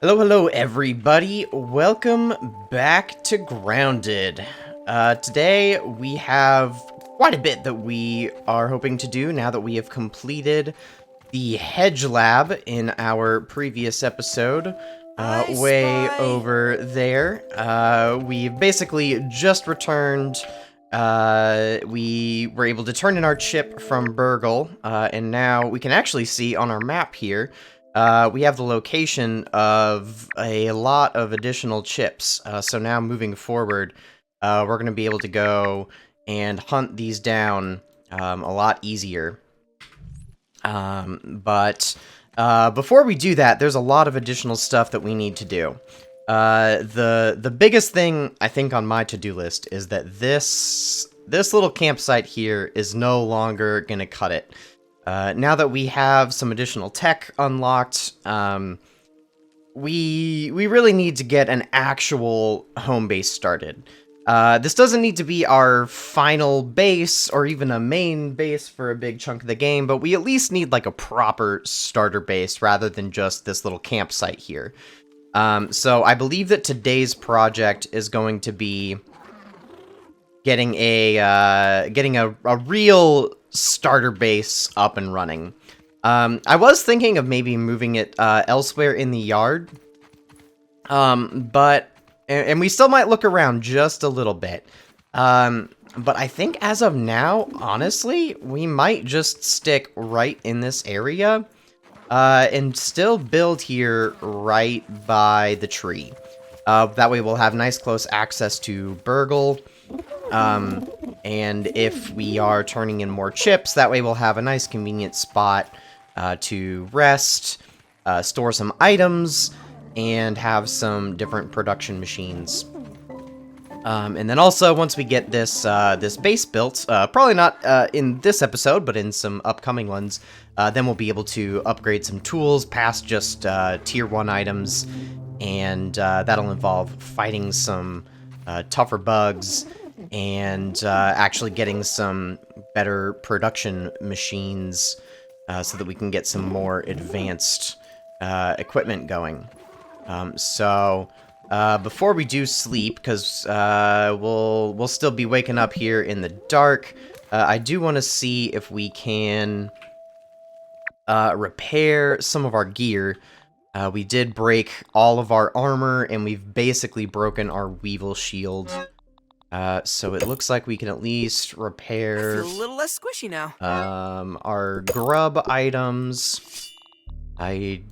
Hello, hello, everybody. Welcome back to Grounded. Today we have quite a bit that we are hoping to do now that we have completed the Hedge Lab in our previous episode. Way over there. We've basically just returned. We were able to turn in our chip from Burgle, and now we can actually see on our map here. We have the location of a lot of additional chips, so now moving forward, we're going to be able to go and hunt these down a lot easier. But before we do that, there's a lot of additional stuff that we need to do. The biggest thing, I think, on my to-do list is that this little campsite here is no longer going to cut it. Now that we have some additional tech unlocked, we really need to get an actual home base started. This doesn't need to be our final base or even a main base for a big chunk of the game, but we at least need like a proper starter base rather than just this little campsite here. So I believe that today's project is going to be getting a real starter base up and running. I was thinking of maybe moving it elsewhere in the yard, but we still might look around just a little bit. But I think as of now, honestly, we might just stick right in this area and still build here right by the tree. That way we'll have nice close access to Burgle. And if we are turning in more chips, that way we'll have a nice convenient spot to rest, store some items, and have some different production machines. And then also, once we get this this base built, probably not in this episode, but in some upcoming ones, then we'll be able to upgrade some tools past just tier 1 items, and that'll involve fighting some tougher bugs, and actually getting some better production machines so that we can get some more advanced equipment going. So before we do sleep, because we'll still be waking up here in the dark, I do want to see if we can repair some of our gear. We did break all of our armor, and we've basically broken our Weevil shield. So it looks like we can at least repair... I feel a little less squishy now. Our grub items. I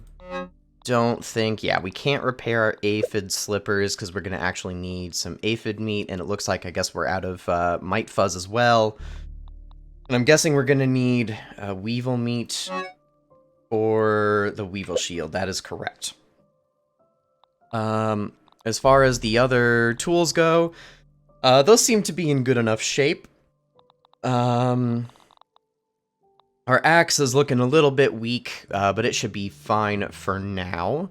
don't think... Yeah, we can't repair our aphid slippers because we're going to actually need some aphid meat, and it looks like, I guess, we're out of mite fuzz as well. And I'm guessing we're going to need weevil meat for the weevil shield. That is correct. As far as the other tools go... those seem to be in good enough shape. Our axe is looking a little bit weak, but it should be fine for now.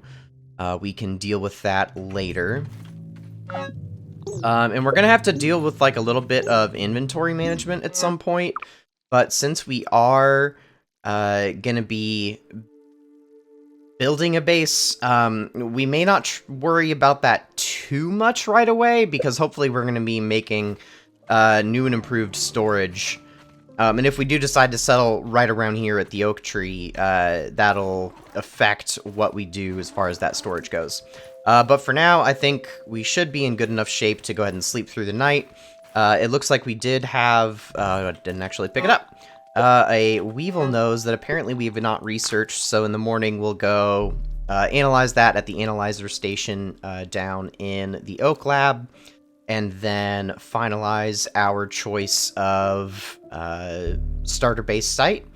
We can deal with that later. And we're gonna have to deal with like a little bit of inventory management at some point. But since we are gonna be building a base, we may not worry about that too much right away, because hopefully we're going to be making new and improved storage. And if we do decide to settle right around here at the oak tree, that'll affect what we do as far as that storage goes. But for now, I think we should be in good enough shape to go ahead and sleep through the night. It looks like we did have... I didn't actually pick it up. A weevil nose that apparently we have not researched, so in the morning we'll go analyze that at the analyzer station down in the Oak Lab, and then finalize our choice of starter base site,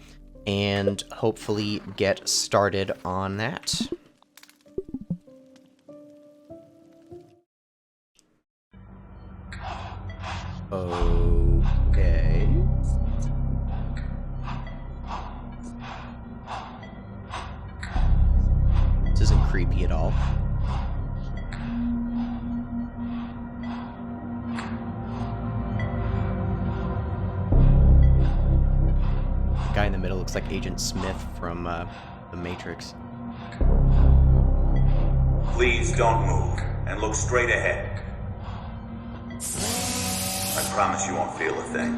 and hopefully get started on that. Okay. This isn't creepy at all. The guy in the middle looks like Agent Smith from The Matrix. Please don't move, and look straight ahead. I promise you won't feel a thing.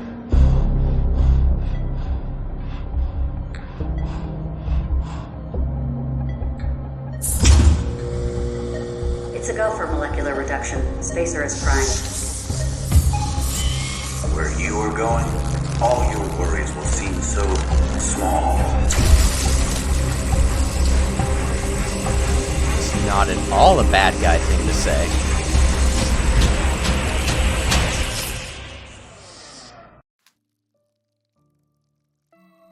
It's a go for molecular reduction. Spacer is primed. Where you are going, all your worries will seem so small. It's not at all a bad guy thing to say.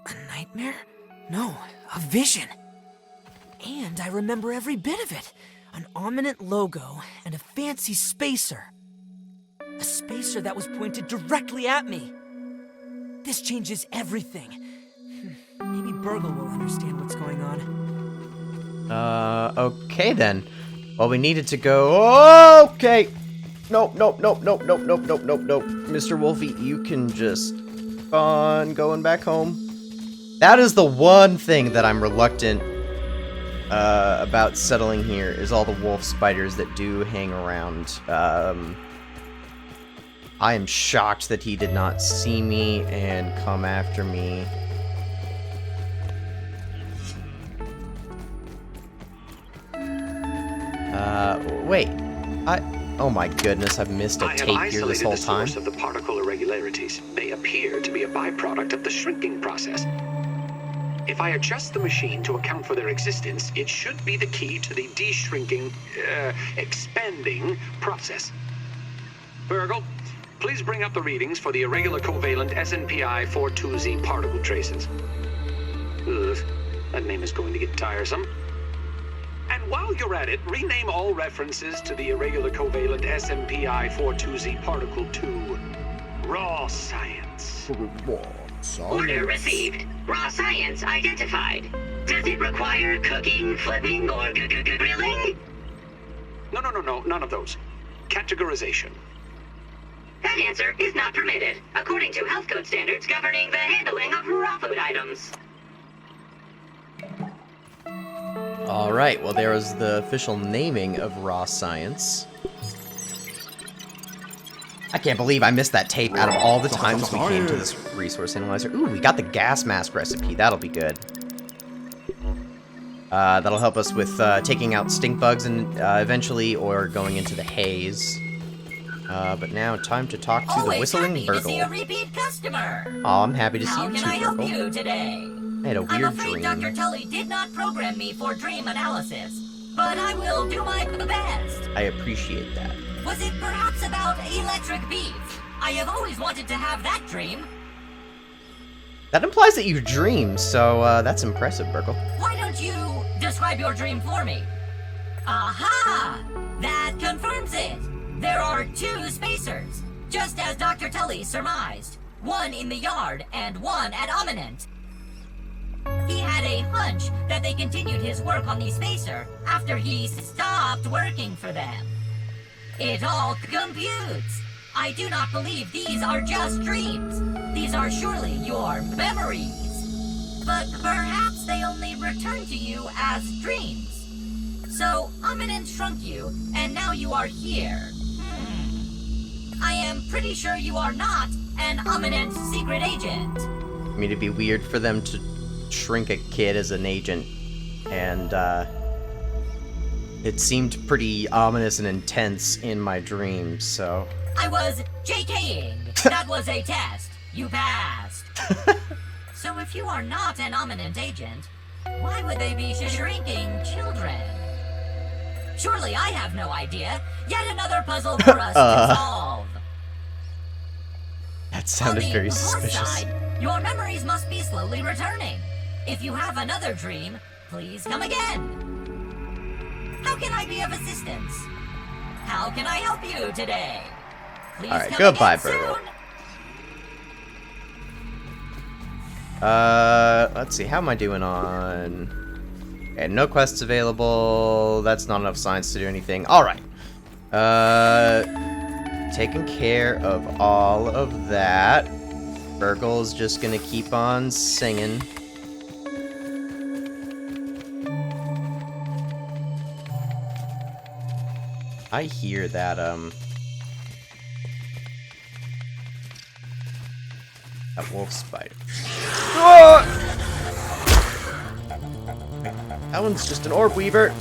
A nightmare? No, a vision. And I remember every bit of it. An ominous logo and a fancy spacer. A spacer that was pointed directly at me. This changes everything. Maybe Burgle will understand what's going on. Okay then. Well, we needed to go... Okay! Nope. Mr. Wolfie, you can just... on going back home. That is the one thing that I'm reluctant about settling here, is all the wolf spiders that do hang around. I am shocked that he did not see me and come after me. Wait. Oh my goodness, I've missed a tape here this whole time. I have isolated the source of the particle irregularities. They appear to be a byproduct of the shrinking process. If I adjust the machine to account for their existence, it should be the key to the de-shrinking, expanding process. Burgle, please bring up the readings for the irregular covalent SNPI 42Z particle traces. Ugh, that name is going to get tiresome. And while you're at it, rename all references to the irregular covalent SNPI 42Z particle to raw science. Order received. Raw science identified. Does it require cooking, flipping, or grilling? No, none of those. Categorization. That answer is not permitted, according to health code standards governing the handling of raw food items. Alright, well there was the official naming of raw science. I can't believe I missed that tape out of all the times we came to this resource analyzer. Ooh, we got the gas mask recipe. That'll be good. That'll help us with taking out stink bugs and eventually, or going into the haze. But now, time to talk to the Whistling Burgle. To see a repeat customer. Oh, I'm happy to see you too, How can I help Burgle. you today? I had a weird I'm afraid dream. Dr. Tully did not program me for dream analysis, but I will do my best. I appreciate that. Was it perhaps about electric beef? I have always wanted to have that dream. That implies that you dream, so that's impressive, Burgle. Why don't you describe your dream for me? Aha! That confirms it. There are 2 spacers, just as Dr. Tully surmised. One in the yard and one at Ominent. He had a hunch that they continued his work on the spacer after he stopped working for them. It all computes. I do not believe these are just dreams. These are surely your memories. But perhaps they only return to you as dreams. So, Ominent shrunk you, and now you are here. I am pretty sure you are not an Ominent secret agent. I mean, it'd be weird for them to shrink a kid as an agent, and it seemed pretty ominous and intense in my dreams, so... I was JKing. That was a test. You passed. So if you are not an Ominent agent, why would they be shrinking children? Surely I have no idea. Yet another puzzle for us to solve. That sounded very On the plus suspicious. side, your memories must be slowly returning. If you have another dream, please come again. How can I be of assistance? How can I help you today? Please Alright, come goodbye, again Burgle. soon. Let's see, how am I doing on... Okay, no quests available, that's not enough science to do anything. Alright. Taking care of all of that. Burgle's just gonna keep on singing. I hear that, that wolf spider. Ah! That one's just an orb weaver.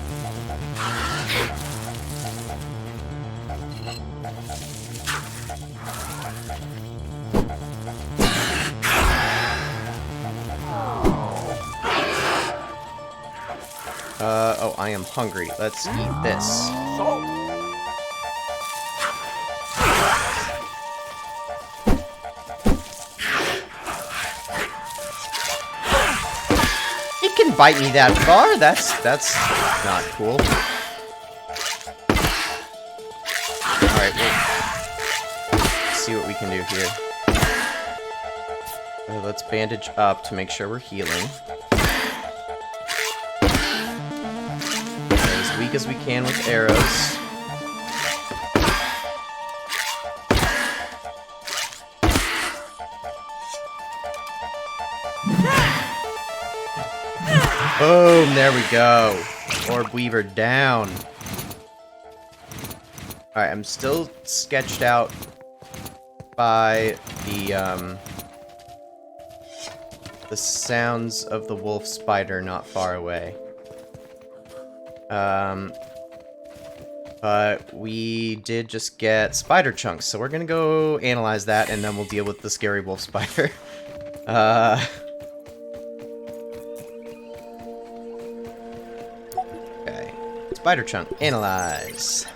Oh, I am hungry. Let's eat this. It can bite me that far? That's not cool. Alright, let's see what we can do here. Let's bandage up to make sure we're healing. As weak as we can with arrows. Boom, there we go. Orb Weaver down. Alright, I'm still sketched out by the sounds of the wolf spider not far away. But we did just get spider chunks, so we're gonna go analyze that, and then we'll deal with the scary wolf spider. Okay. Spider chunk, analyze.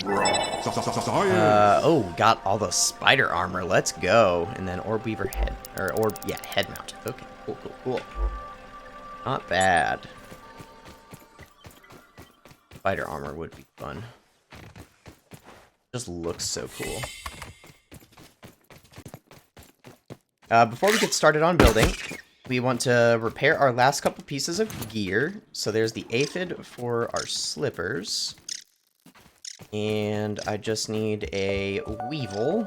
Oh, got all the spider armor, let's go. And then Orb Weaver head, head mount. Okay, cool. Not bad. Spider armor would be fun. Just looks so cool. Before we get started on building, we want to repair our last couple pieces of gear. So there's the aphid for our slippers. And I just need a weevil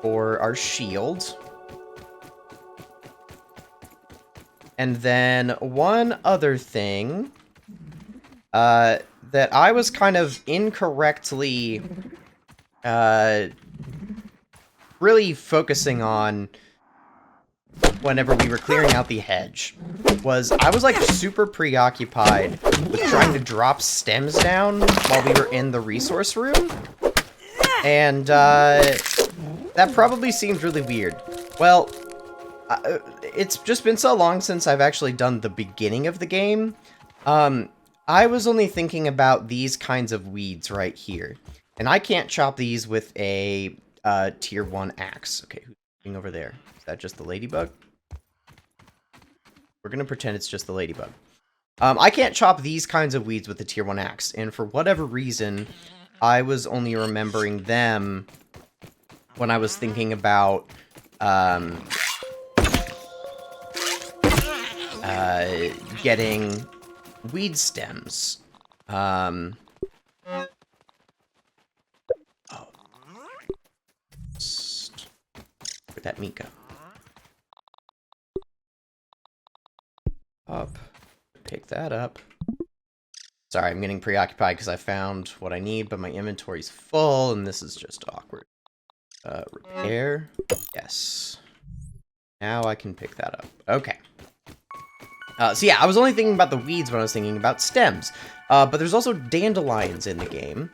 for our shield. And then one other thing that I was kind of incorrectly really focusing on whenever we were clearing out the hedge was I was like super preoccupied with trying to drop stems down while we were in the resource room. And that probably seems really weird. Well, it's just been so long since I've actually done the beginning of the game. I was only thinking about these kinds of weeds right here. And I can't chop these with a tier 1 axe. Okay, who's looking over there? Is that just the ladybug? We're gonna pretend it's just the ladybug. I can't chop these kinds of weeds with the tier 1 axe. And for whatever reason, I was only remembering them when I was thinking about getting weed stems. Oh. Where'd that meat go? Up. Pick that up. Sorry, I'm getting preoccupied because I found what I need, but my inventory's full, and this is just awkward. Repair. Yes. Now I can pick that up. Okay. So yeah, I was only thinking about the weeds when I was thinking about stems. But there's also dandelions in the game.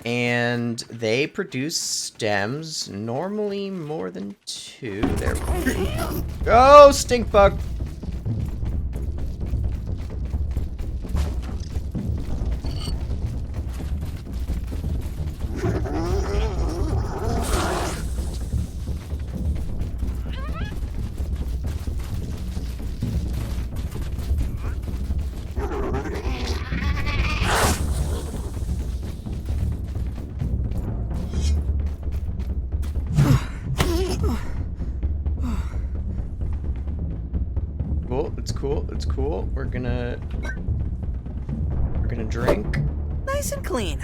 And they produce stems, normally more than 2. There we go. Go, stink bug! It's cool. We're gonna drink. Nice and clean.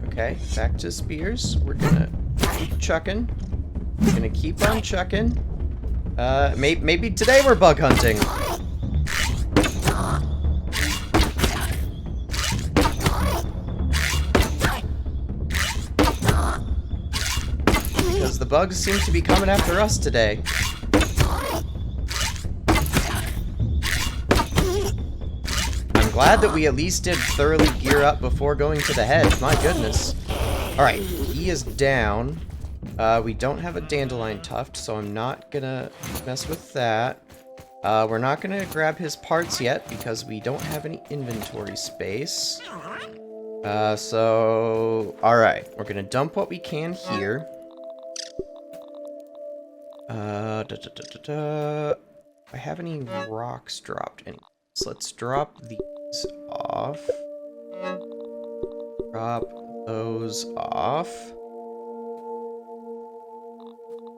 Okay. Back to spears. We're gonna keep chucking. We're gonna keep on chucking. Maybe today we're bug hunting. bugs seem to be coming after us today. I'm glad that we at least did thoroughly gear up before going to the hedge. My goodness. Alright, he is down. We don't have a dandelion tuft, so I'm not gonna mess with that. We're not gonna grab his parts yet because we don't have any inventory space. Alright, we're gonna dump what we can here. Do I have any rocks dropped? So let's drop these off. Drop those off.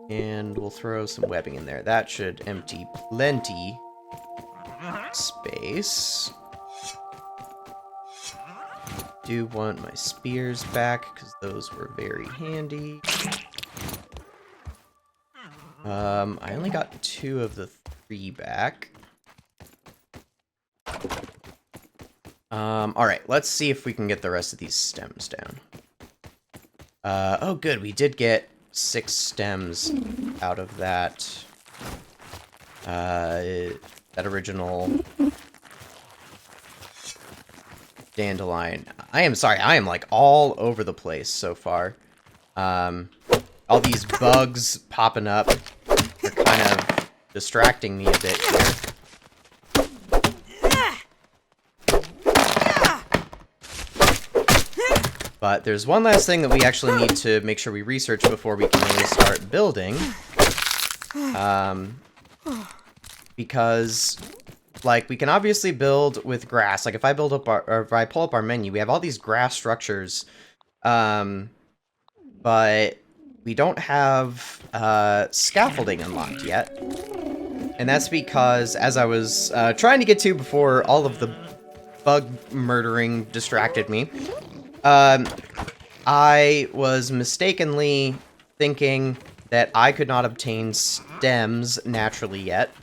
And we'll throw some webbing in there. That should empty plenty space. Do want my spears back, because those were very handy. I only got 2 of the 3 back. Alright, let's see if we can get the rest of these stems down. Oh good, we did get 6 stems out of that, that original dandelion. I am sorry, I am like all over the place so far. All these bugs popping up are kind of distracting me a bit here. But there's one last thing that we actually need to make sure we research before we can really start building. Because, like, we can obviously build with grass. Like, if I build up or if I pull up our menu, we have all these grass structures. But we don't have scaffolding unlocked yet. And that's because, as I was trying to get to before all of the bug murdering distracted me, I was mistakenly thinking that I could not obtain stems naturally yet.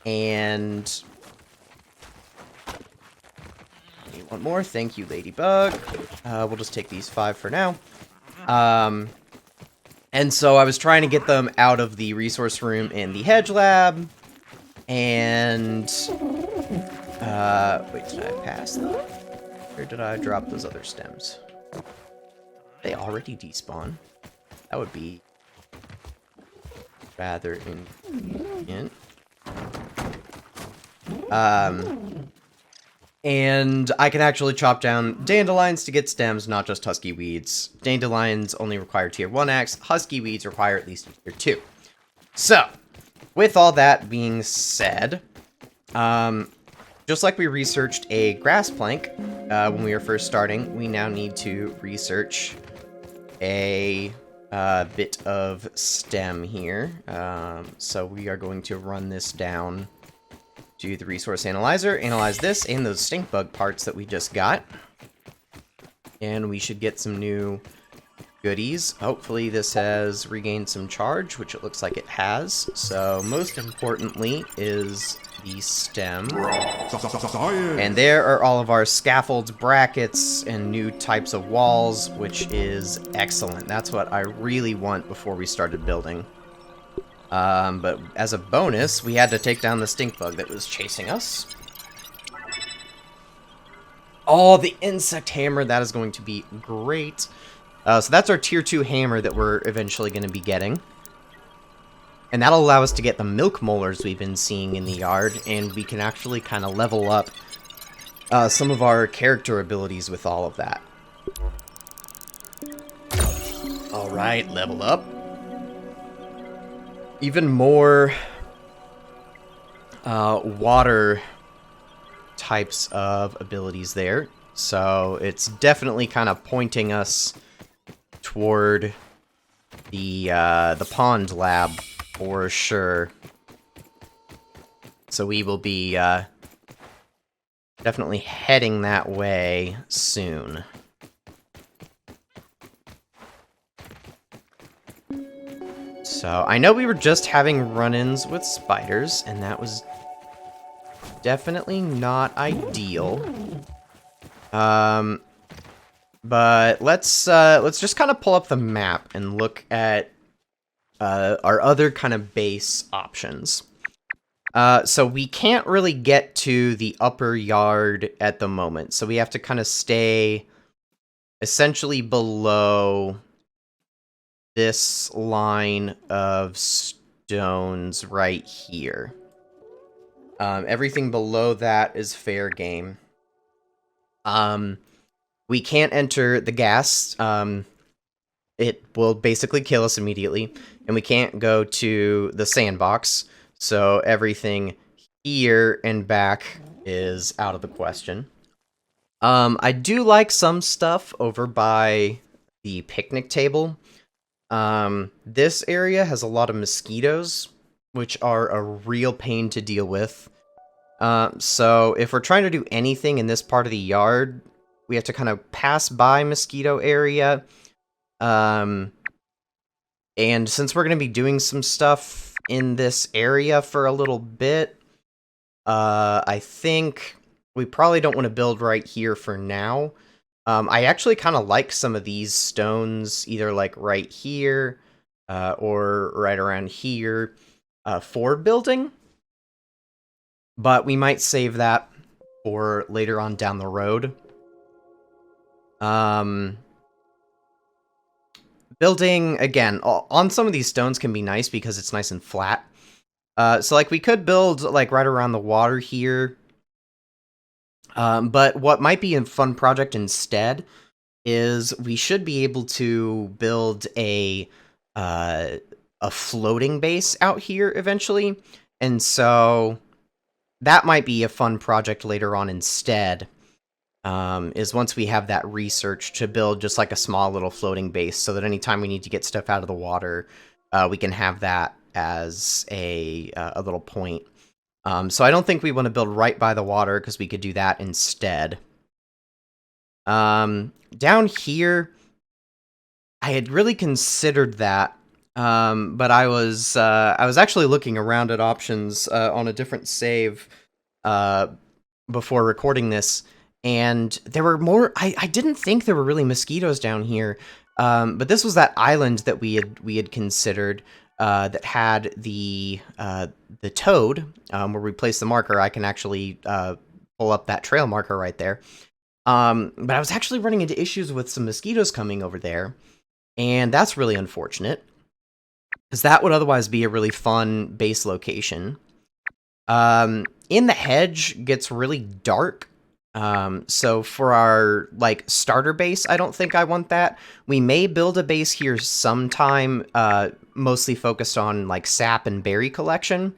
And need one more. Thank you, Ladybug. We'll just take these 5 for now. And so I was trying to get them out of the resource room in the Hedge Lab. And wait, did I pass them? Or did I drop those other stems? They already despawn. That would be rather inconvenient. And I can actually chop down dandelions to get stems, not just husky weeds. Dandelions only require tier 1 axe. Husky weeds require at least tier 2. So, with all that being said, just like we researched a grass plank when we were first starting, we now need to research a bit of stem here. So we are going to run this down to the resource analyzer, analyze this and those stink bug parts that we just got. And we should get some new goodies. Hopefully this has regained some charge, which it looks like it has. So most importantly is the stem. And there are all of our scaffolds, brackets, and new types of walls, which is excellent. That's what I really want before we started building. But as a bonus, we had to take down the stink bug that was chasing us. Oh, the insect hammer, that is going to be great. So that's our tier 2 hammer that we're eventually going to be getting. And that'll allow us to get the milk molars we've been seeing in the yard, and we can actually kind of level up some of our character abilities with all of that. Alright, level up. Even more water types of abilities there. So it's definitely kind of pointing us toward the pond lab for sure. So we will be definitely heading that way soon. So I know we were just having run-ins with spiders, and that was definitely not ideal. But let's just kind of pull up the map and look at our other kind of base options. So we can't really get to the upper yard at the moment, so we have to kind of stay essentially below this line of stones right here. Everything below that is fair game. We can't enter the gas. It will basically kill us immediately. And we can't go to the sandbox. So everything here and back is out of the question. I do like some stuff over by the picnic table. This area has a lot of mosquitoes, which are a real pain to deal with. So if we're trying to do anything in this part of the yard, we have to kind of pass by mosquito area. And since we're going to be doing some stuff in this area for a little bit, I think we probably don't want to build right here for now. I actually kind of like some of these stones, either like right here, or right around here, for building. But we might save that for later on down the road. Building, again, on some of these stones can be nice because it's nice and flat. So, like, we could build, like, right around the water here. But what might be a fun project instead is we should be able to build a floating base out here eventually. And so that might be a fun project later on instead. Is once we have that research to build just like a small little floating base so that anytime we need to get stuff out of the water, we can have that as a little point. So I don't think we want to build right by the water because we could do that instead. Down here, I had really considered that, but I was actually looking around at options on a different save before recording this. And there were more. I didn't think there were really mosquitoes down here, but this was that island that we had considered that had the toad where we placed the marker. I can actually pull up that trail marker right there. But I was actually running into issues with some mosquitoes coming over there, and that's really unfortunate because that would otherwise be a really fun base location. In the hedge gets really dark. So for our, like, starter base, I don't think I want that. We may build a base here sometime, mostly focused on, like, sap and berry collection.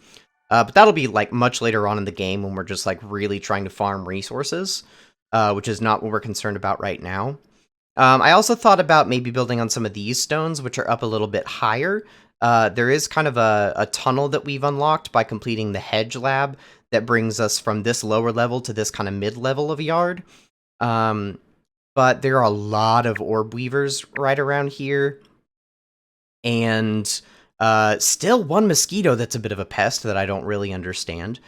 But that'll be, like, much later on in the game when we're just, like, really trying to farm resources, which is not what we're concerned about right now. I also thought about maybe building on some of these stones, which are up a little bit higher. There is kind of a tunnel that we've unlocked by completing the Hedge Lab that brings us from this lower level to this kind of mid-level of yard. But there are a lot of orb weavers right around here. And still one mosquito that's a bit of a pest that I don't really understand.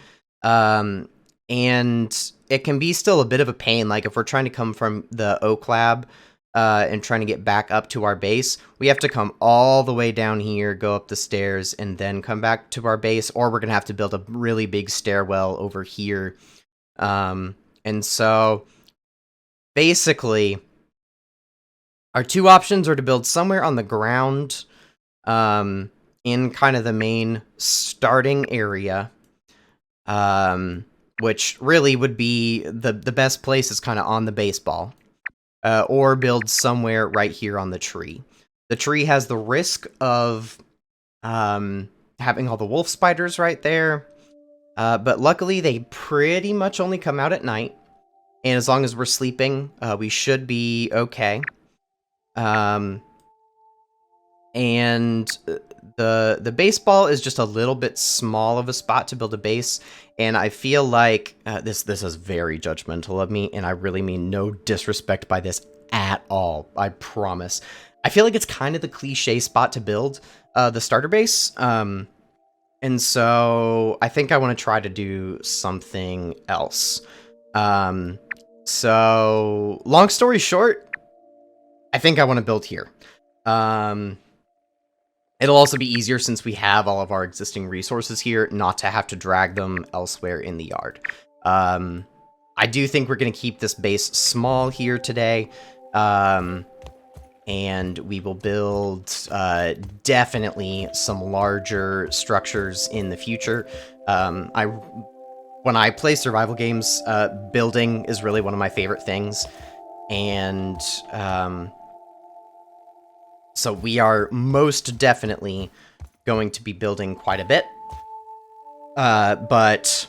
And it can be still a bit of a pain. Like, if we're trying to come from the Oak Lab and trying to get back up to our base, we have to come all the way down here, go up the stairs, and then come back to our base, or we're going to have to build a really big stairwell over here. And so, basically, our two options are to build somewhere on the ground, in kind of the main starting area, which really would be the best place is kind of on the baseball. Or build somewhere right here on the tree. The tree has the risk of having all the wolf spiders right there, but luckily they pretty much only come out at night, and as long as we're sleeping, we should be okay. And the baseball is just a little bit small of a spot to build a base, and I feel like this is very judgmental of me, and I really mean no disrespect by this at all, I promise. I feel like it's kind of the cliche spot to build the starter base, and so I think I want to try to do something else. So, long story short, I think I want to build here. And It'll also be easier since we have all of our existing resources here, not to have to drag them elsewhere in the yard. I do think we're going to keep this base small here today, and we will build definitely some larger structures in the future. When I play survival games, building is really one of my favorite things, and so we are most definitely going to be building quite a bit. But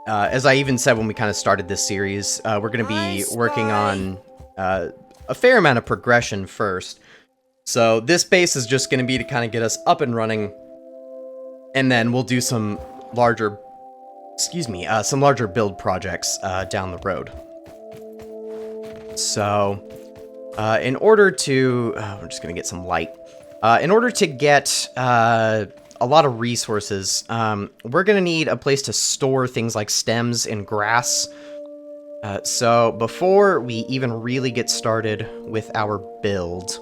as I even said when we kind of started this series, we're going to be working on a fair amount of progression first. So this base is just going to be to kind of get us up and running, and then we'll do some larger, some larger build projects down the road. So in order to, we're just going to get some light. In order to get a lot of resources, we're going to need a place to store things like stems and grass. So before we even really get started with our build,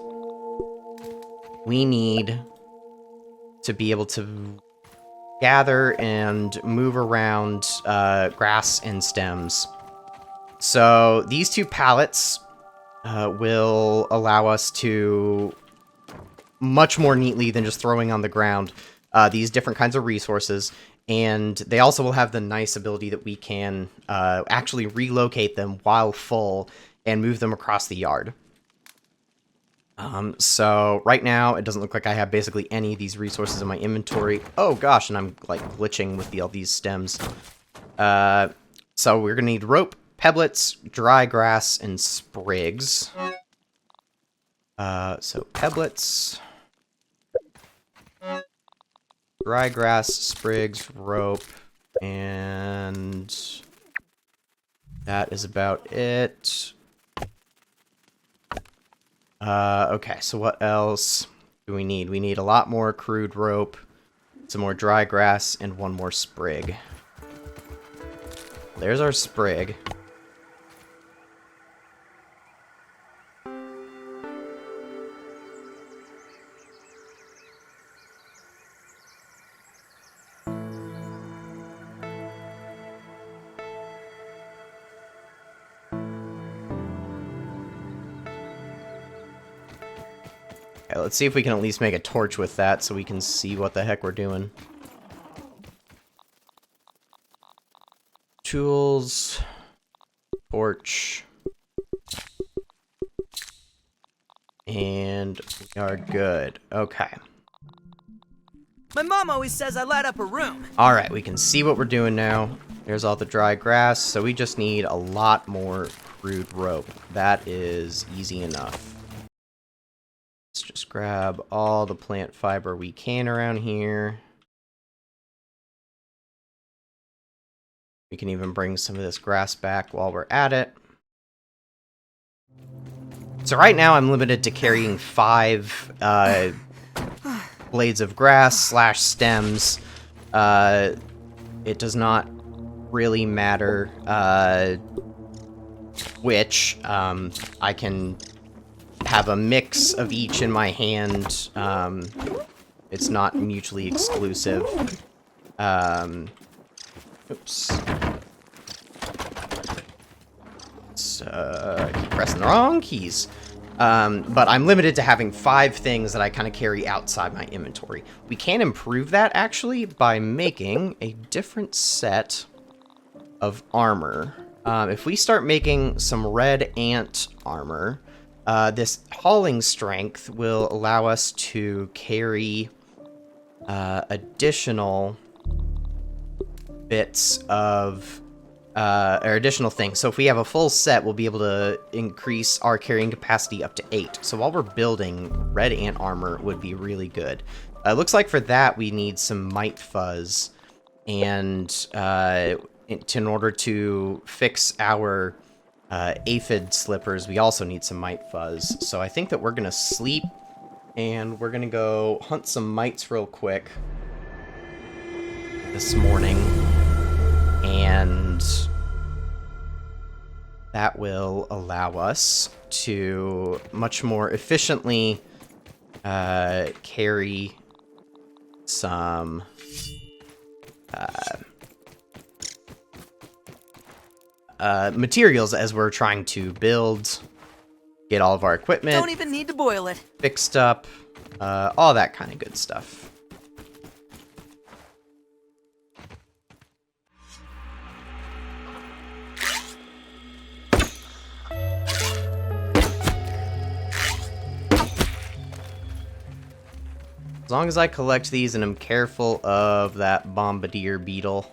we need to be able to gather and move around grass and stems. So these 2 pallets will allow us to much more neatly than just throwing on the ground these different kinds of resources, and they also will have the nice ability that we can actually relocate them while full and move them across the yard. So right now it doesn't look like I have basically any of these resources in my inventory. Oh gosh, and I'm like glitching with all these stems. So we're gonna need rope, pebblets, dry grass, and sprigs. So pebblets, dry grass, sprigs, rope, and that is about it. Okay, so what else do we need? We need a lot more crude rope, some more dry grass, and 1 more sprig. There's our sprig. Okay, let's see if we can at least make a torch with that so we can see what the heck we're doing. Tools, torch, and we are good. Okay. My mom always says I light up a room. Alright, we can see what we're doing now. There's all the dry grass, so we just need a lot more crude rope. That is easy enough. Let's just grab all the plant fiber we can around here. We can even bring some of this grass back while we're at it. So right now I'm limited to carrying 5 blades of grass / stems. It does not really matter which. I can have a mix of each in my hand. It's not mutually exclusive. Oops. So, I keep pressing the wrong keys. But I'm limited to having 5 things that I kind of carry outside my inventory. We can improve that, actually, by making a different set of armor. If we start making some red ant armor, this hauling strength will allow us to carry additional bits of or additional things. So if we have a full set, we'll be able to increase our carrying capacity up to 8. So while we're building, red ant armor would be really good. It looks like for that we need some mite fuzz, and in order to fix our aphid slippers, we also need some mite fuzz. So I think that we're gonna sleep, and we're gonna go hunt some mites real quick this morning, and that will allow us to much more efficiently carry some materials as we're trying to build, get all of our equipment Don't even need to boil it. fixed up, all that kind of good stuff. As long as I collect these and am careful of that bombardier beetle.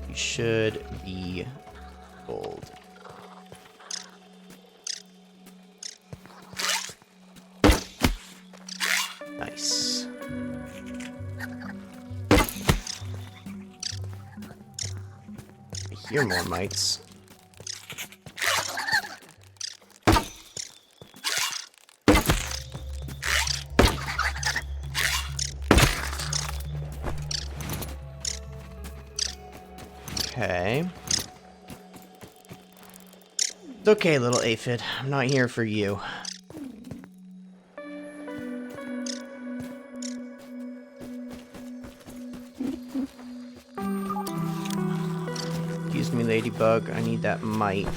You should be gold. Nice. I hear more mites. Okay. It's okay, little aphid. I'm not here for you. Excuse me, ladybug. I need that mite.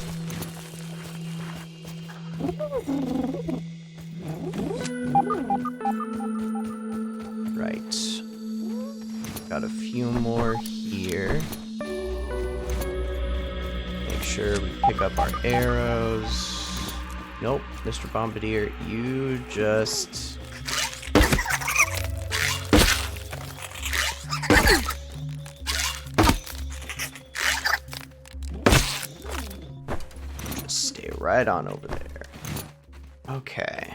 Right. Got a few more here. Make sure we pick up our arrows. Nope, Mr. Bombardier, you just... stay right on over there. Okay.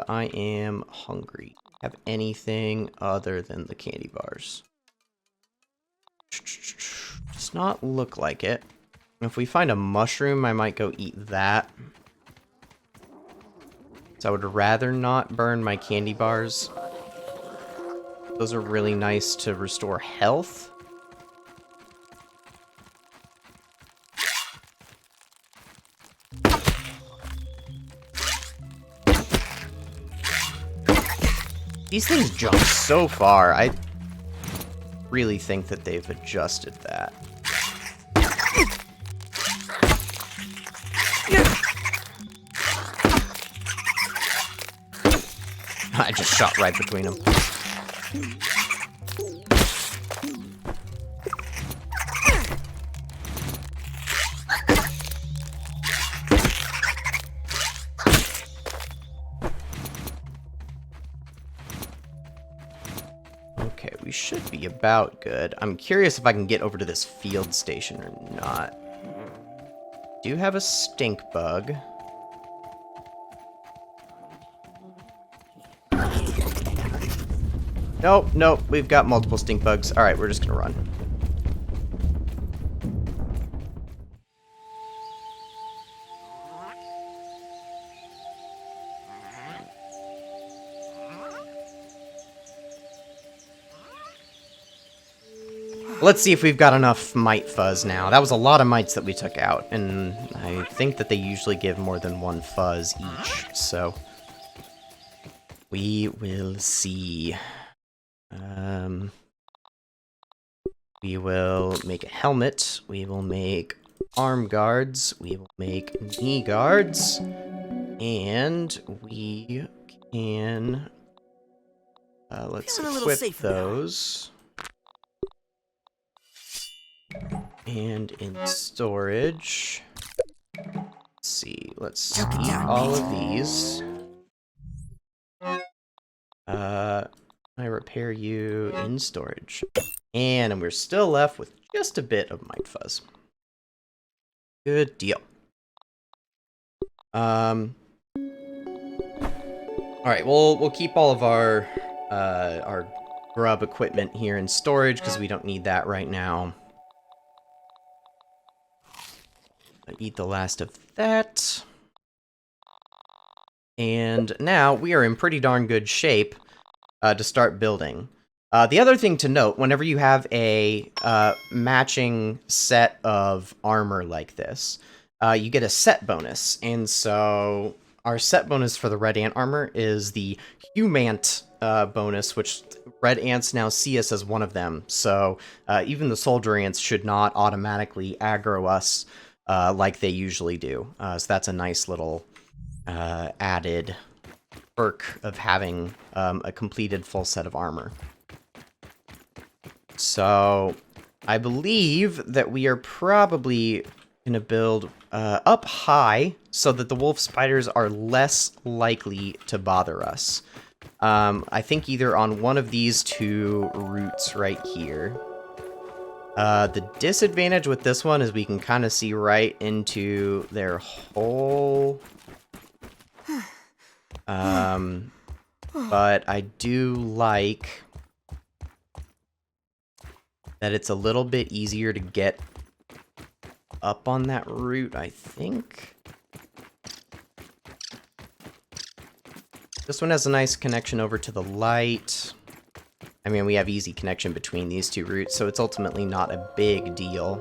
I am hungry. Have anything other than the candy bars? Does not look like it. If we find a mushroom, I might go eat that. So I would rather not burn my candy bars. Those are really nice to restore health. These things jump so far. I really think that they've adjusted that. I just shot right between them. Okay, we should be about good. I'm curious if I can get over to this field station or not. Do have a stink bug. Nope, nope, we've got multiple stink bugs. Alright, we're just gonna run. Let's see if we've got enough mite fuzz now. That was a lot of mites that we took out, and I think that they usually give more than one fuzz each, so we will see. We will make a helmet, we will make arm guards, we will make knee guards, and we can, let's equip those. And in storage, let's see, let's eat all of these. I repair you in storage. And we're still left with just a bit of mite fuzz. Good deal. Alright, we'll keep all of our grub equipment here in storage because we don't need that right now. Eat the last of that. And now we are in pretty darn good shape to start building. The other thing to note, whenever you have a matching set of armor like this, you get a set bonus. And so our set bonus for the red ant armor is the humant bonus, which red ants now see us as one of them. So even the soldier ants should not automatically aggro us like they usually do. So that's a nice little added perk of having a completed full set of armor. So I believe that we are probably going to build up high so that the wolf spiders are less likely to bother us. I think either on one of these two routes right here. The disadvantage with this one is we can kind of see right into their hole. But I do like that it's a little bit easier to get up on that route, I think. This one has a nice connection over to the light. I mean, we have easy connection between these two routes, so it's ultimately not a big deal.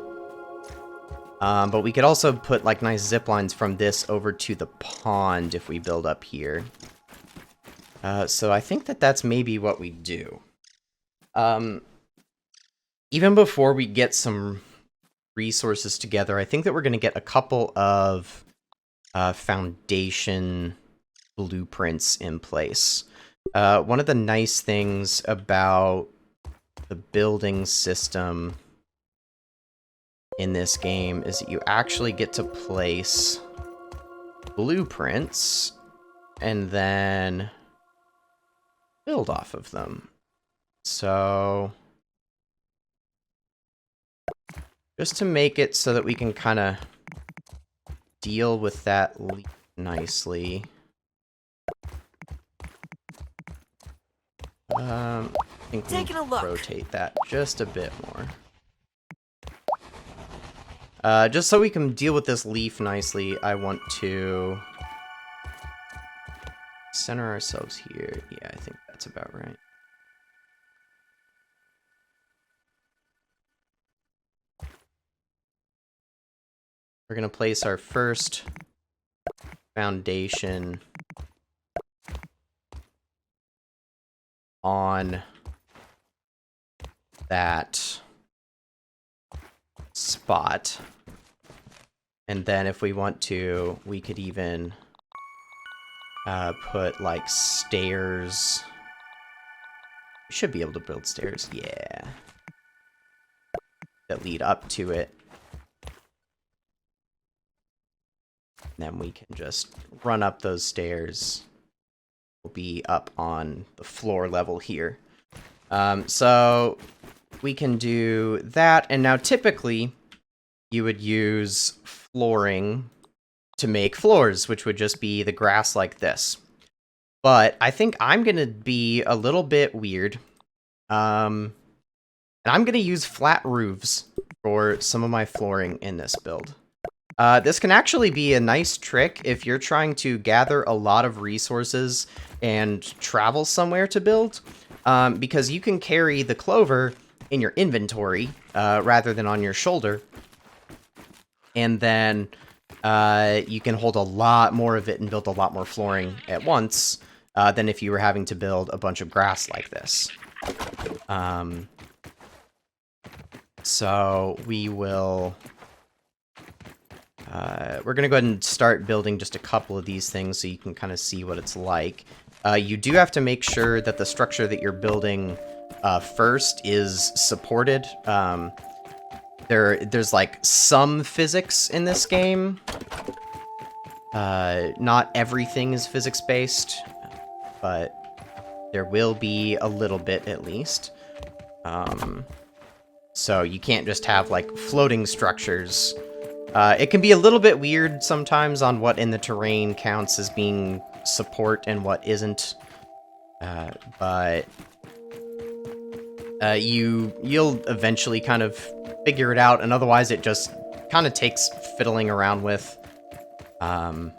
But we could also put, like, nice zip lines from this over to the pond if we build up here. So I think that that's maybe what we do. Even before we get some resources together, I think that we're going to get a couple of foundation blueprints in place. One of the nice things about the building system in this game is that you actually get to place blueprints and then build off of them. So just to make it so that we can kind of deal with that leak nicely. I think we'll rotate that just a bit more. Just so we can deal with this leaf nicely, I want to center ourselves here. Yeah, I think that's about right. We're going to place our first foundation on that spot. And then if we want to, we could even put like stairs. We should be able to build stairs, yeah, that lead up to it. Then we can just run up those stairs. We'll be up on the floor level here. So we can do that. And now typically you would use flooring to make floors, which would just be the grass like this. But I think I'm going to be a little bit weird. And I'm going to use flat roofs for some of my flooring in this build. This can actually be a nice trick if you're trying to gather a lot of resources and travel somewhere to build, because you can carry the clover in your inventory rather than on your shoulder, and then you can hold a lot more of it and build a lot more flooring at once than if you were having to build a bunch of grass like this. So we will... we're going to go ahead and start building just a couple of these things so you can kind of see what it's like. You do have to make sure that the structure that you're building first is supported. There's like some physics in this game. Not everything is physics-based, but there will be a little bit at least. So you can't just have like floating structures. It can be a little bit weird sometimes on what in the terrain counts as being support and what isn't. But you'll eventually kind of figure it out, and otherwise it just kind of takes fiddling around with. And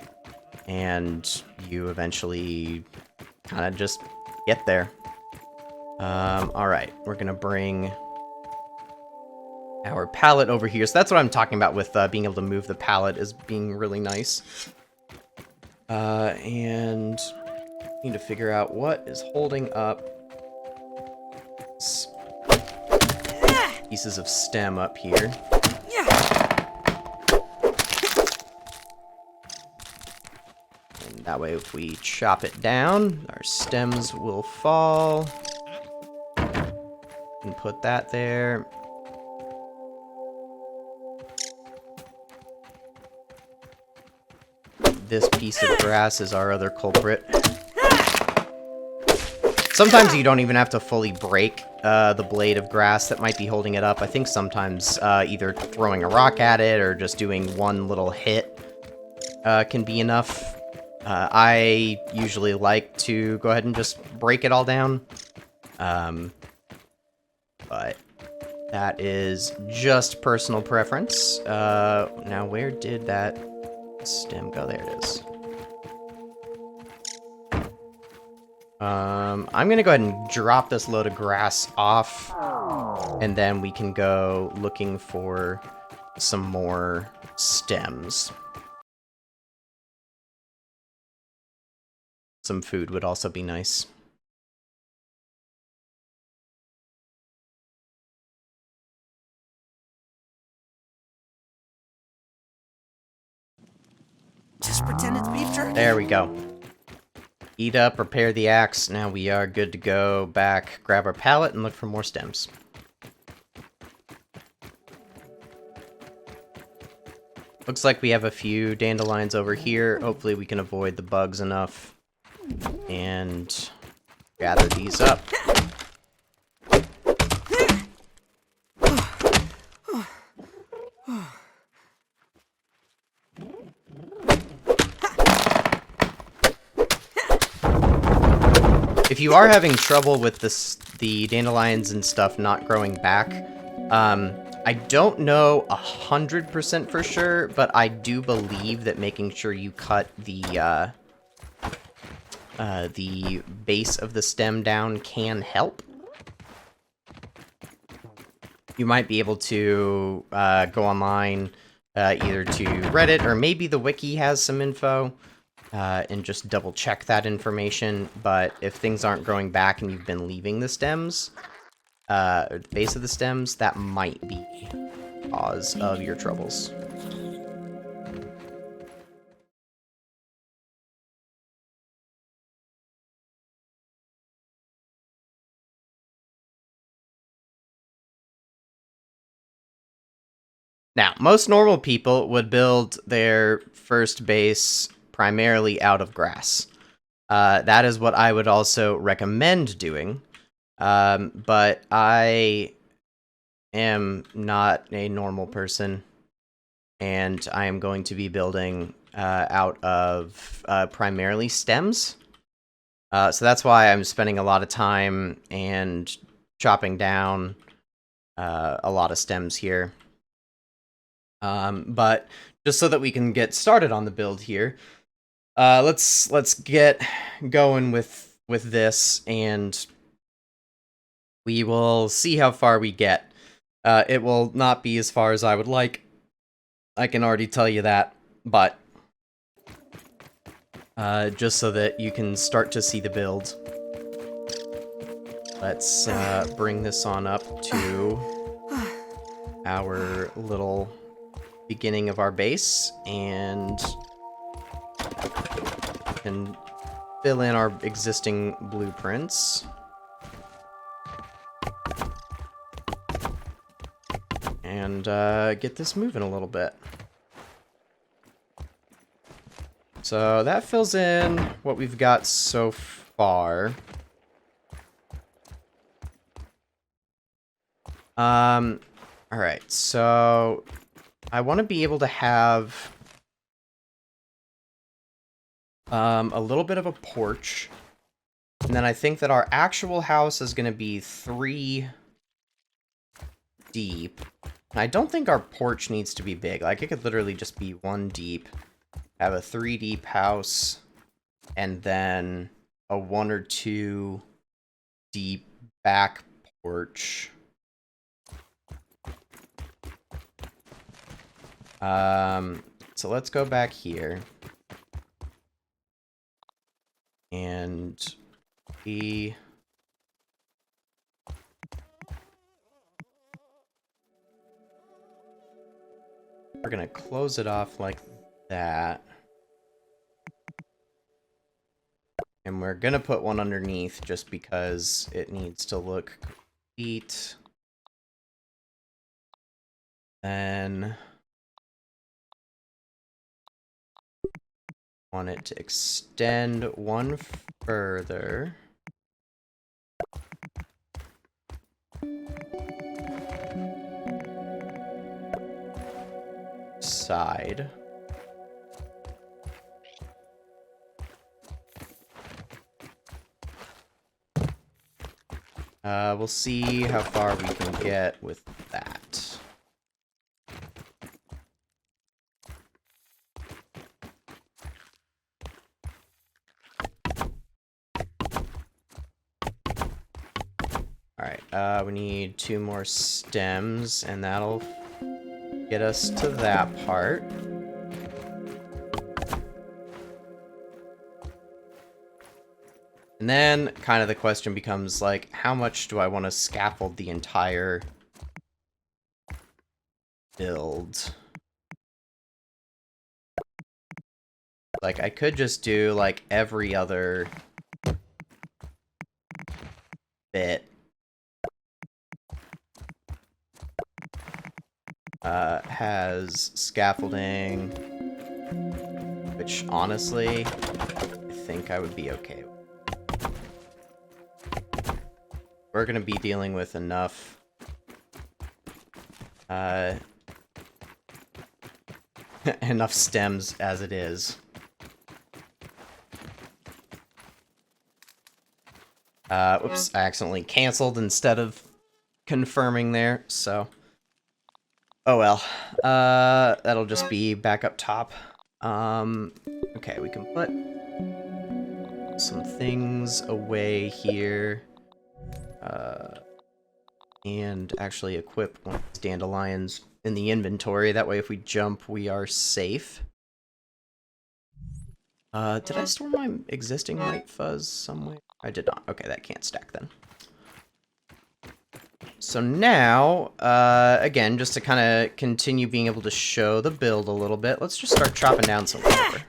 you eventually kind of just get there. Alright, we're gonna bring our pallet over here. So that's what I'm talking about with being able to move the pallet is being really nice. And need to figure out what is holding up pieces of stem up here. And that way if we chop it down, our stems will fall. And put that there. This piece of grass is our other culprit. Sometimes you don't even have to fully break the blade of grass that might be holding it up. I think sometimes either throwing a rock at it or just doing one little hit can be enough. I usually like to go ahead and just break it all down. But that is just personal preference. Now, where did that stem go? There it is. I'm gonna go ahead and drop this load of grass off, and then we can go looking for some more stems. Some food would also be nice. Just pretend it's beef jerky. There we go. Eat up, repair the axe. Now we are good to go back, grab our pallet, and look for more stems. Looks like we have a few dandelions over here. Hopefully we can avoid the bugs enough and gather these up. If you are having trouble with the dandelions and stuff not growing back, I don't know 100% for sure, but I do believe that making sure you cut the base of the stem down can help. You might be able to go online either to Reddit or maybe the wiki has some info. And just double check that information, but if things aren't growing back and you've been leaving the stems, or the base of the stems, that might be the cause of your troubles. Now, most normal people would build their first base primarily out of grass. That is what I would also recommend doing, but I am not a normal person, and I am going to be building out of primarily stems. So that's why I'm spending a lot of time and chopping down a lot of stems here. But just so that we can get started on the build here, let's get going with this, and we will see how far we get. It will not be as far as I would like. I can already tell you that, but just so that you can start to see the build, let's bring this on up to our little beginning of our base, and can fill in our existing blueprints. And get this moving a little bit. So that fills in what we've got so far. Alright, so I want to be able to have a little bit of a porch, and then I think that our actual house is going to be 3 deep. And I don't think our porch needs to be big. Like, it could literally just be 1 deep, have a 3 deep house, and then a 1 or 2 deep back porch. So let's go back here. And we're gonna close it off like that. And we're gonna put one underneath just because it needs to look complete. Then want it to extend one further. Side. We'll see how far we can get with that. Alright, we need 2 more stems, and that'll get us to that part. And then, kind of the question becomes, like, how much do I want to scaffold the entire build? Like, I could just do, like, every other bit. Has scaffolding, which, honestly, I think I would be okay with. We're gonna be dealing with enough enough stems as it is. Oops, I accidentally canceled instead of confirming there, so oh well. That'll just be back up top. Okay, we can put some things away here. And actually equip one of these dandelions in the inventory. That way if we jump, we are safe. Did I store my existing white fuzz somewhere? I did not. Okay, that can't stack then. So now, again, just to kind of continue being able to show the build a little bit, let's just start chopping down some lumber.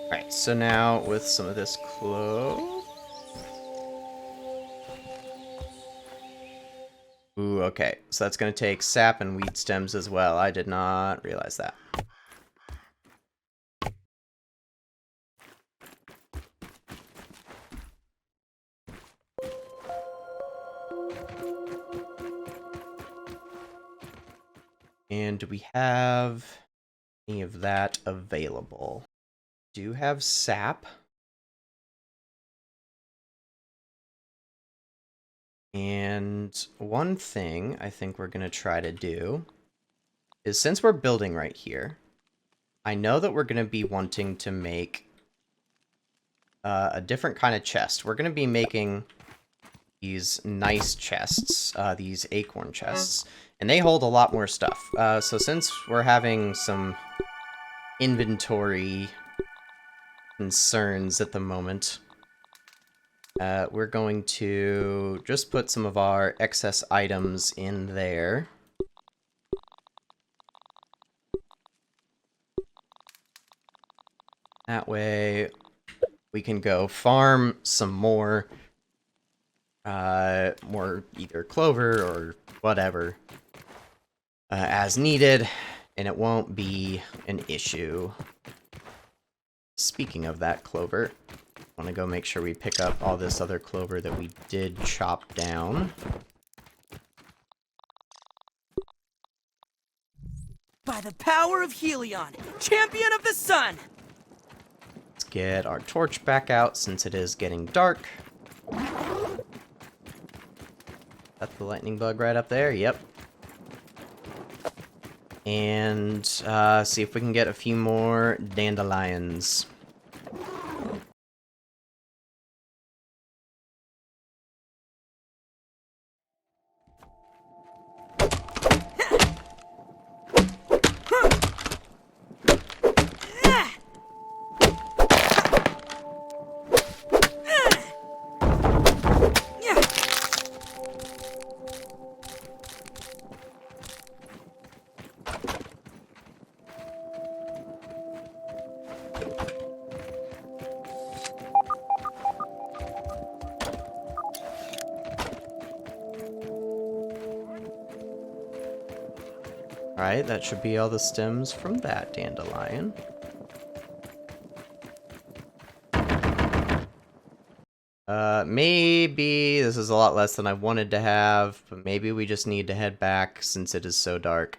Alright, so now with some of this clove. Ooh, okay. So that's going to take sap and weed stems as well. I did not realize that. And do we have any of that available? Do have sap. And one thing I think we're going to try to do is, since we're building right here, I know that we're going to be wanting to make a different kind of chest. We're going to be making these nice chests, these acorn chests, and they hold a lot more stuff. So since we're having some inventory concerns at the moment, we're going to just put some of our excess items in there. That way we can go farm some more either clover or whatever as needed, and it won't be an issue. Speaking of that clover, I want to go make sure we pick up all this other clover that we did chop down. By the power of Helion, champion of the sun! Let's get our torch back out since it is getting dark. That's the lightning bug right up there, yep. And see if we can get a few more dandelions. Alright, that should be all the stems from that dandelion. Maybe this is a lot less than I wanted to have, but maybe we just need to head back since it is so dark.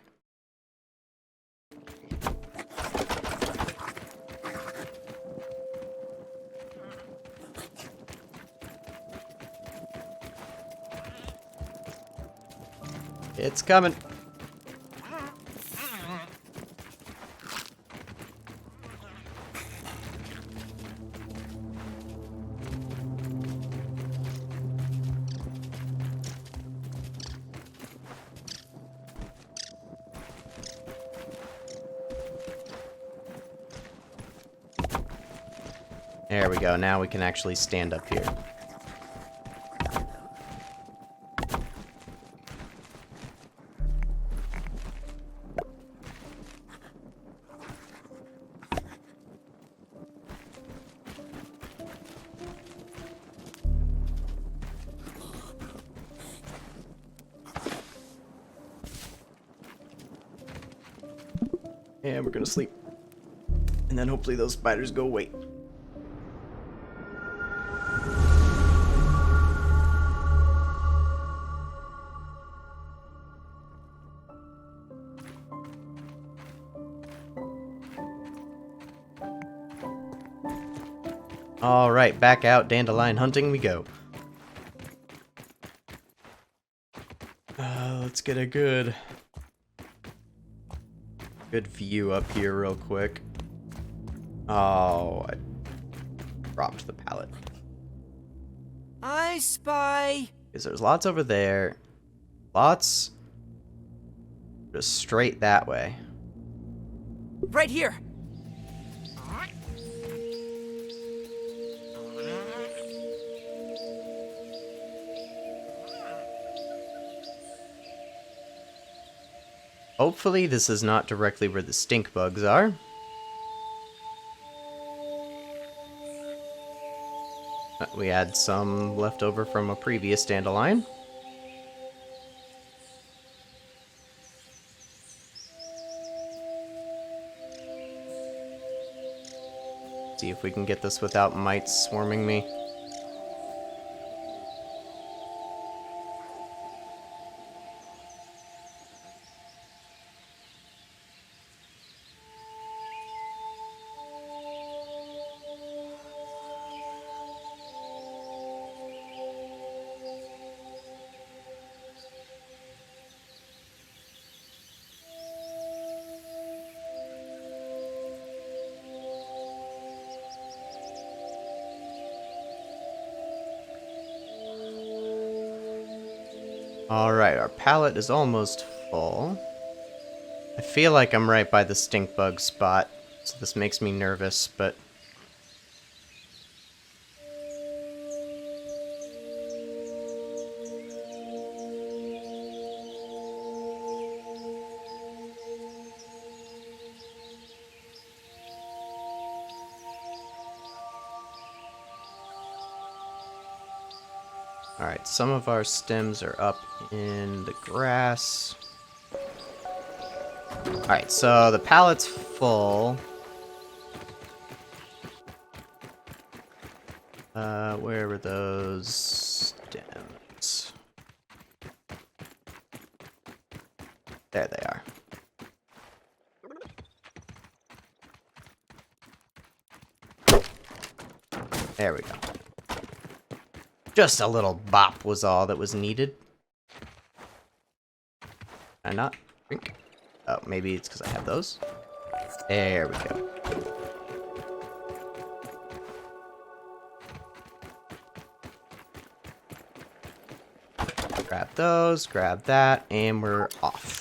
It's coming. There we go, now we can actually stand up here. And we're gonna sleep. And then hopefully those spiders go away. Alright, back out dandelion hunting we go. Let's get a good view up here real quick. Oh, I dropped the pallet. I spy. Because there's lots over there. Lots just straight that way. Right here. Hopefully this is not directly where the stink bugs are. We had some left over from a previous dandelion. See if we can get this without mites swarming me. Alright, our pallet is almost full. I feel like I'm right by the stink bug spot, so this makes me nervous, but... Alright, some of our stems are up in the grass. Alright, so the pallet's full. Where were those stems? There they are. There we go. Just a little bop was all that was needed. Can I not drink? Oh, maybe it's because I have those. There we go. Grab those, grab that, and we're off.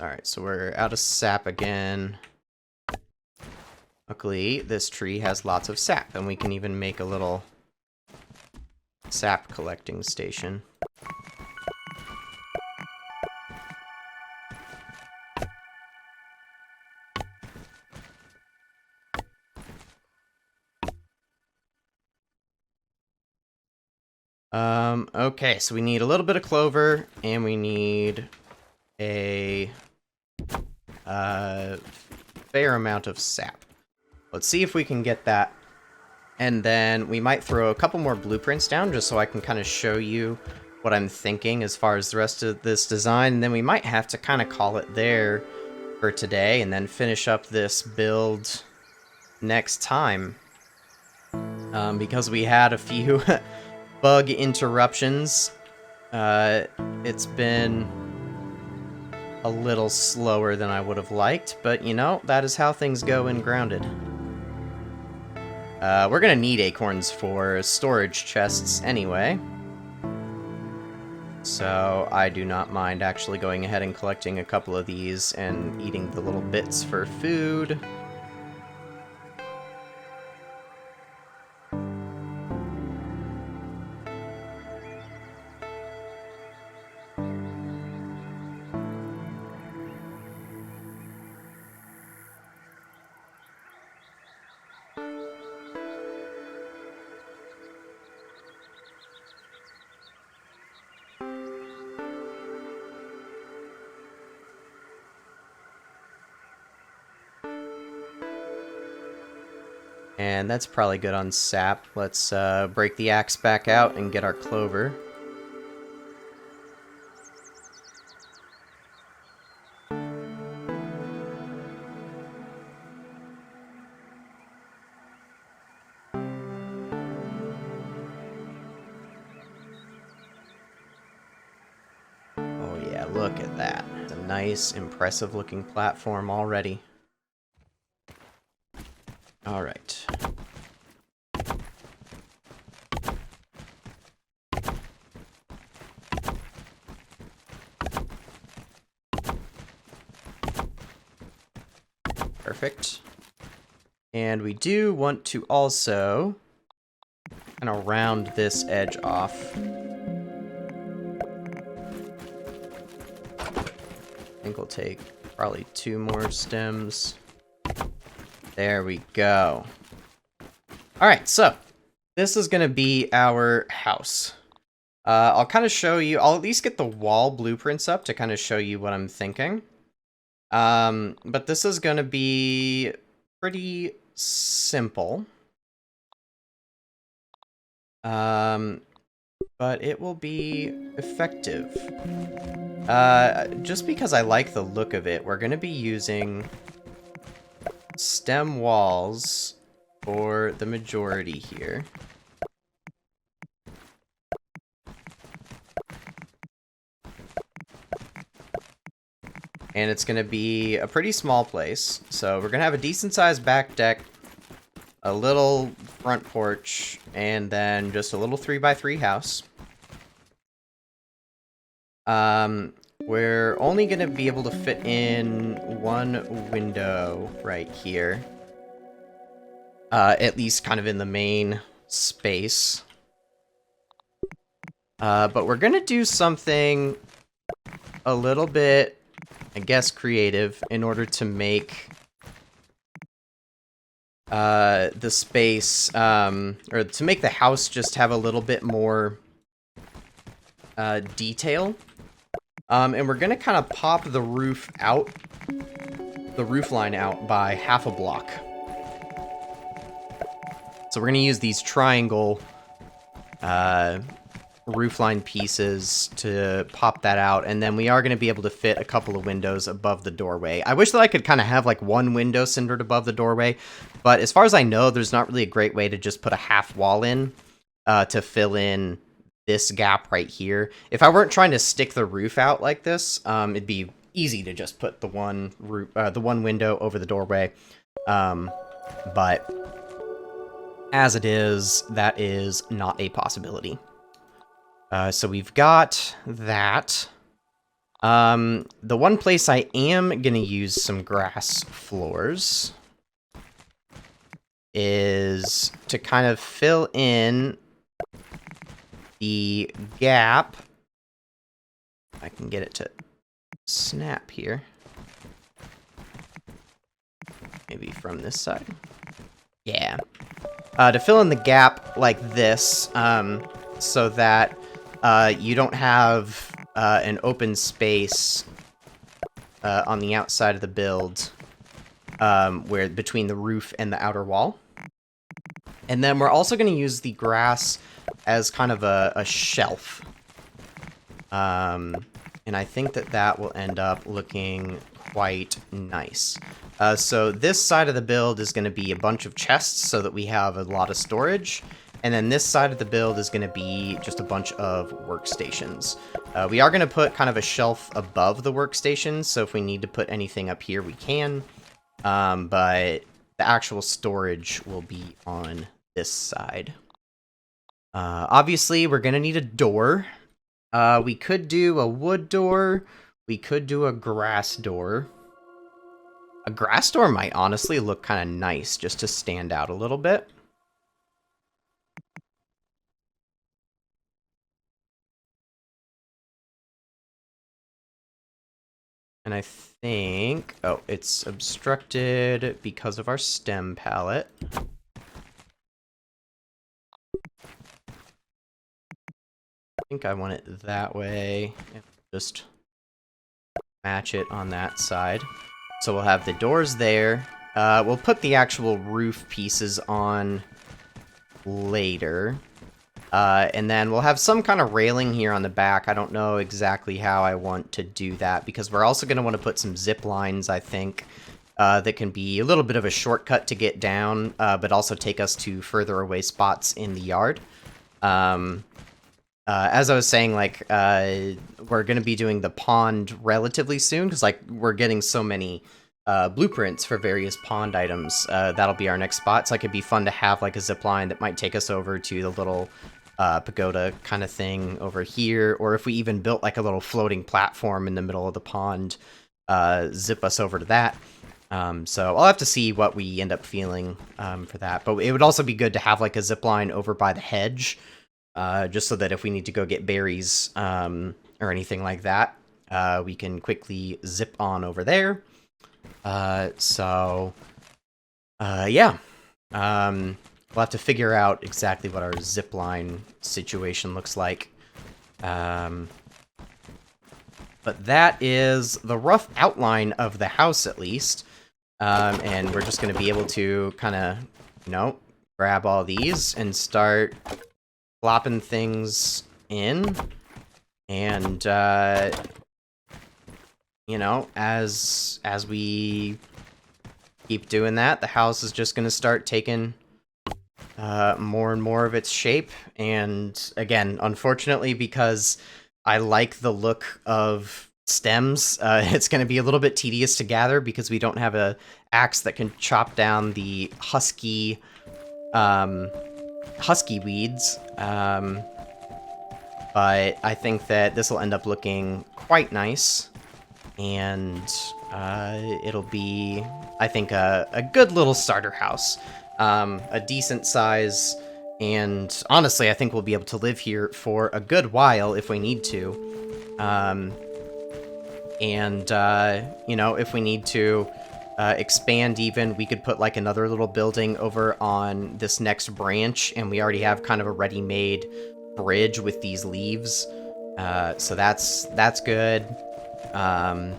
Alright, so we're out of sap again. Luckily, this tree has lots of sap, and we can even make a little sap collecting station. Okay, so we need a little bit of clover, and we need a fair amount of sap. Let's see if we can get that, and then we might throw a couple more blueprints down just so I can kind of show you what I'm thinking as far as the rest of this design, and then we might have to kind of call it there for today and then finish up this build next time, because we had a few bug interruptions. It's been a little slower than I would have liked, but you know, that is how things go in Grounded. We're gonna need acorns for storage chests anyway, so I do not mind actually going ahead and collecting a couple of these and eating the little bits for food. And that's probably good on sap. Let's break the axe back out and get our clover. Oh yeah, look at that. It's a nice, impressive looking platform already. Alright. Perfect. And we do want to also kind of round this edge off. I think we'll take probably 2 more stems. There we go. Alright, so this is going to be our house. I'll kind of show you, I'll at least get the wall blueprints up to kind of show you what I'm thinking. But this is going to be pretty simple. But it will be effective. Just because I like the look of it, we're going to be using stem walls for the majority here. And it's going to be a pretty small place. So we're going to have a decent sized back deck a little front porch, and then just a little 3x3 house. We're only going to be able to fit in one window right here. At least kind of in the main space. But we're going to do something a little bit, I guess, creative in order to make the space, or to make the house just have a little bit more detail. And we're going to kind of pop the roof out, the roof line out by half a block. So we're going to use these triangle roofline pieces to pop that out, and then we are going to be able to fit a couple of windows above the doorway. I wish that I could kind of have like one window centered above the doorway, but as far as I know, there's not really a great way to just put a half wall in to fill in this gap right here. If I weren't trying to stick the roof out like this, it'd be easy to just put the one window over the doorway. But as it is, that is not a possibility. So we've got that. The one place I am going to use some grass floors is to kind of fill in the gap. If I can get it to snap here. Maybe from this side. Yeah. To fill in the gap like this, so that you don't have an open space on the outside of the build, where between the roof and the outer wall. And then we're also going to use the grass as kind of a shelf. And I think that that will end up looking quite nice. So this side of the build is going to be a bunch of chests so that we have a lot of storage. And then this side of the build is going to be just a bunch of workstations. We are going to put kind of a shelf above the workstations, so if we need to put anything up here, we can. But the actual storage will be on this side. Obviously, we're going to need a door. We could do a wood door. We could do a grass door. A grass door might honestly look kind of nice just to stand out a little bit. And I think... oh, it's obstructed because of our stem palette. I think I want it that way. Just match it on that side. So we'll have the doors there. We'll put the actual roof pieces on later. And then we'll have some kind of railing here on the back. I don't know exactly how I want to do that, because we're also going to want to put some zip lines, I think, that can be a little bit of a shortcut to get down, but also take us to further away spots in the yard. As I was saying, like, we're going to be doing the pond relatively soon, because, like, we're getting so many blueprints for various pond items. That'll be our next spot, so like, it'd be fun to have, like, a zip line that might take us over to the little pagoda kind of thing over here, or if we even built, like, a little floating platform in the middle of the pond, zip us over to that. So I'll have to see what we end up feeling for that, but it would also be good to have, like, a zip line over by the hedge, just so that if we need to go get berries or anything like that, we can quickly zip on over there. Yeah. We'll have to figure out exactly what our zipline situation looks like. But that is the rough outline of the house, at least. And we're just going to be able to kind of, you know, grab all these and start plopping things in. And, you know, as we keep doing that, the house is just going to start taking more and more of its shape. And again, unfortunately, because I like the look of stems, it's going to be a little bit tedious to gather because we don't have a axe that can chop down the husky husky weeds. But I think that this will end up looking quite nice, and it'll be, I think, a good little starter house. A decent size, and honestly, I think we'll be able to live here for a good while if we need to. You know, if we need to expand even, we could put like another little building over on this next branch, and we already have kind of a ready-made bridge with these leaves. So that's good. That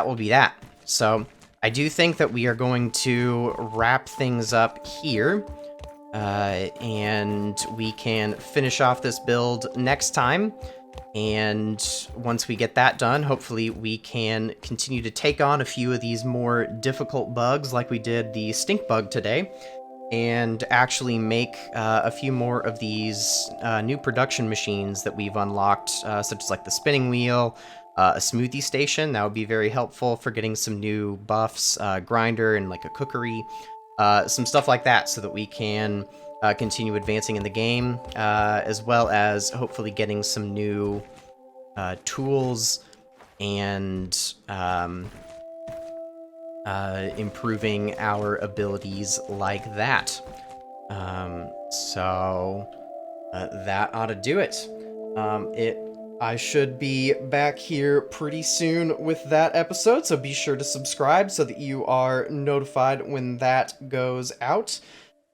will be that. So I do think that we are going to wrap things up here. And we can finish off this build next time. And once we get that done, hopefully we can continue to take on a few of these more difficult bugs like we did the stink bug today, and actually make a few more of these new production machines that we've unlocked, such as like the spinning wheel, a smoothie station. That would be very helpful for getting some new buffs, grinder, and like a cookery, some stuff like that, so that we can continue advancing in the game, as well as hopefully getting some new tools and improving our abilities like that. That ought to do it. I should be back here pretty soon with that episode, so be sure to subscribe so that you are notified when that goes out.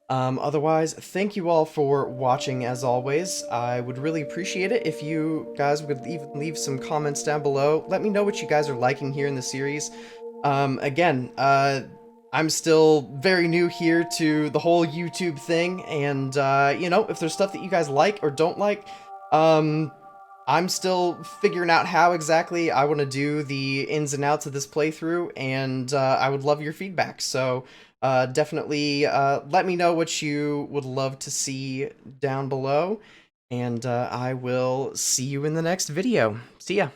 Otherwise, thank you all for watching as always. I would really appreciate it if you guys would even leave some comments down below. Let me know what you guys are liking here in the series. Again, I'm still very new here to the whole YouTube thing, and, you know, if there's stuff that you guys like or don't like, I'm still figuring out how exactly I want to do the ins and outs of this playthrough, and, I would love your feedback, so, definitely, let me know what you would love to see down below, and, I will see you in the next video. See ya!